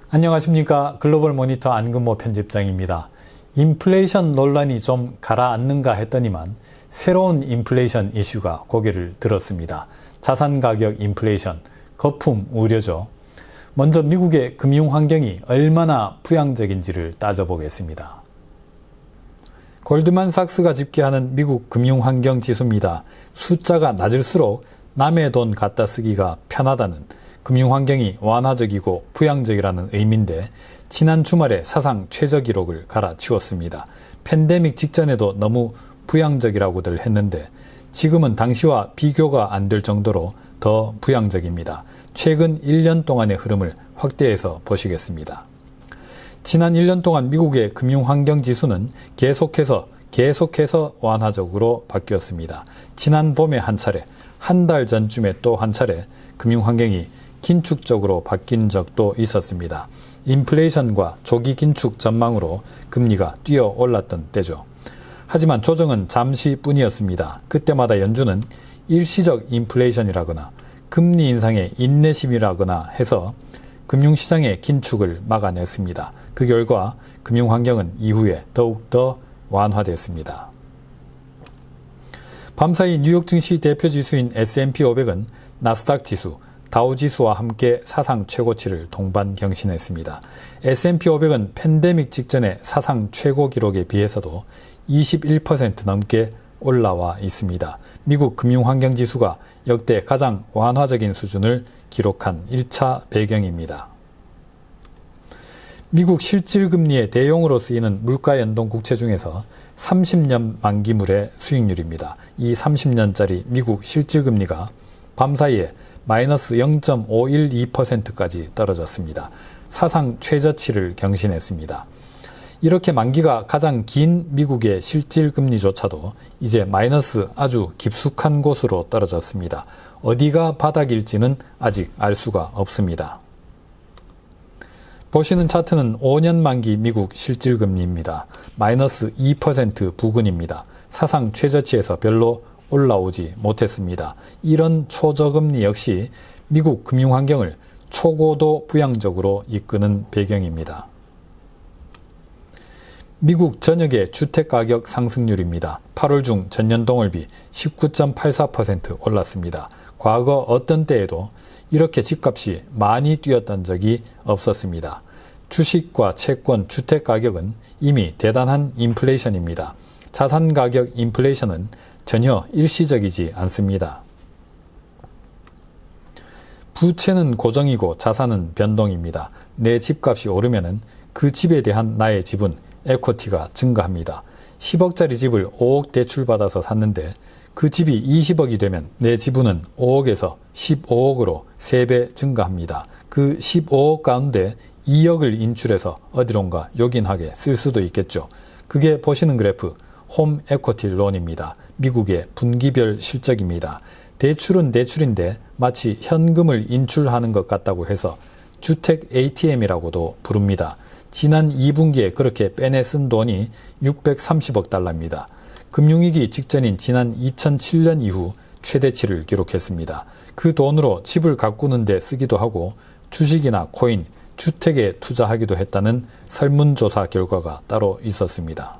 안녕하십니까. 글로벌 모니터 안근모 편집장입니다. 인플레이션 논란이 좀 가라앉는가 했더니만 새로운 인플레이션 이슈가 고개를 들었습니다. 자산 가격 인플레이션, 거품 우려죠. 먼저 미국의 금융 환경이 얼마나 부양적인지를 따져보겠습니다. 골드만삭스가 집계하는 미국 금융 환경 지수입니다. 숫자가 낮을수록 남의 돈 갖다 쓰기가 편하다는, 금융 환경이 완화적이고 부양적이라는 의미인데 지난 주말에 사상 최저 기록을 갈아치웠습니다. 팬데믹 직전에도 너무 부양적이라고들 했는데 지금은 당시와 비교가 안 될 정도로 더 부양적입니다. 최근 1년 동안의 흐름을 확대해서 보시겠습니다. 지난 1년 동안 미국의 금융 환경 지수는 계속해서 완화적으로 바뀌었습니다. 지난 봄에 한 차례, 한 달 전쯤에 또 한 차례 금융 환경이 긴축적으로 바뀐 적도 있었습니다. 인플레이션과 조기 긴축 전망으로 금리가 뛰어 올랐던 때죠. 하지만 조정은 잠시뿐이었습니다. 그때마다 연준은 일시적 인플레이션이라거나 금리 인상의 인내심이라거나 해서 금융시장의 긴축을 막아냈습니다. 그 결과 금융환경은 이후에 더욱더 완화됐습니다. 밤사이 뉴욕 증시 대표지수인 S&P 500은 나스닥 지수, 다우지수와 함께 사상 최고치를 동반 경신했습니다. S&P 500은 팬데믹 직전의 사상 최고 기록에 비해서도 21% 넘게 올라와 있습니다. 미국 금융환경지수가 역대 가장 완화적인 수준을 기록한 1차 배경입니다. 미국 실질금리의 대용으로 쓰이는 물가연동 국채 중에서 30년 만기물의 수익률입니다. 이 30년짜리 미국 실질금리가 밤사이에 마이너스 0.512%까지 떨어졌습니다. 사상 최저치를 경신했습니다. 이렇게 만기가 가장 긴 미국의 실질금리조차도 이제 마이너스 아주 깊숙한 곳으로 떨어졌습니다. 어디가 바닥일지는 아직 알 수가 없습니다. 보시는 차트는 5년 만기 미국 실질금리입니다. 마이너스 2% 부근입니다. 사상 최저치에서 별로 올라오지 못했습니다. 이런 초저금리 역시 미국 금융환경을 초고도 부양적으로 이끄는 배경입니다. 미국 전역의 주택가격 상승률입니다. 8월 중 전년동월비 19.84% 올랐습니다. 과거 어떤 때에도 이렇게 집값이 많이 뛰었던 적이 없었습니다. 주식과 채권, 주택가격은 이미 대단한 인플레이션입니다. 자산가격 인플레이션은 전혀 일시적이지 않습니다. 부채는 고정이고 자산은 변동입니다. 내 집값이 오르면은 그 집에 대한 나의 지분, 에쿼티가 증가합니다. 10억짜리 집을 5억 대출받아서 샀는데 그 집이 20억이 되면 내 지분은 5억에서 15억으로 3배 증가합니다. 그 15억 가운데 2억을 인출해서 어디론가 요긴하게 쓸 수도 있겠죠. 그게 보시는 그래프 홈 에쿼티 론입니다. 미국의 분기별 실적입니다. 대출은 대출인데 마치 현금을 인출하는 것 같다고 해서 주택 ATM이라고도 부릅니다. 지난 2분기에 그렇게 빼내 쓴 돈이 630억 달러입니다. 금융위기 직전인 지난 2007년 이후 최대치를 기록했습니다. 그 돈으로 집을 가꾸는 데 쓰기도 하고 주식이나 코인, 주택에 투자하기도 했다는 설문조사 결과가 따로 있었습니다.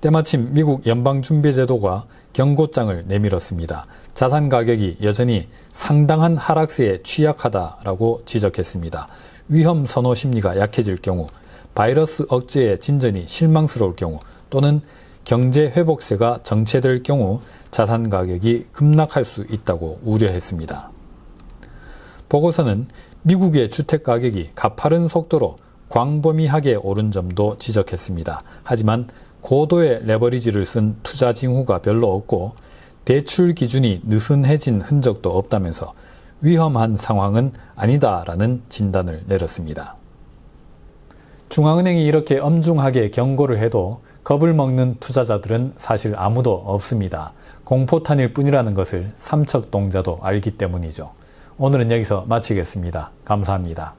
때마침 미국 연방준비제도가 경고장을 내밀었습니다. 자산 가격이 여전히 상당한 하락세에 취약하다라고 지적했습니다. 위험 선호 심리가 약해질 경우, 바이러스 억제의 진전이 실망스러울 경우 또는 경제 회복세가 정체될 경우 자산 가격이 급락할 수 있다고 우려했습니다. 보고서는 미국의 주택 가격이 가파른 속도로 광범위하게 오른 점도 지적했습니다. 하지만 고도의 레버리지를 쓴 투자 징후가 별로 없고 대출 기준이 느슨해진 흔적도 없다면서 위험한 상황은 아니다라는 진단을 내렸습니다. 중앙은행이 이렇게 엄중하게 경고를 해도 겁을 먹는 투자자들은 사실 아무도 없습니다. 공포탄일 뿐이라는 것을 삼척동자도 알기 때문이죠. 오늘은 여기서 마치겠습니다. 감사합니다.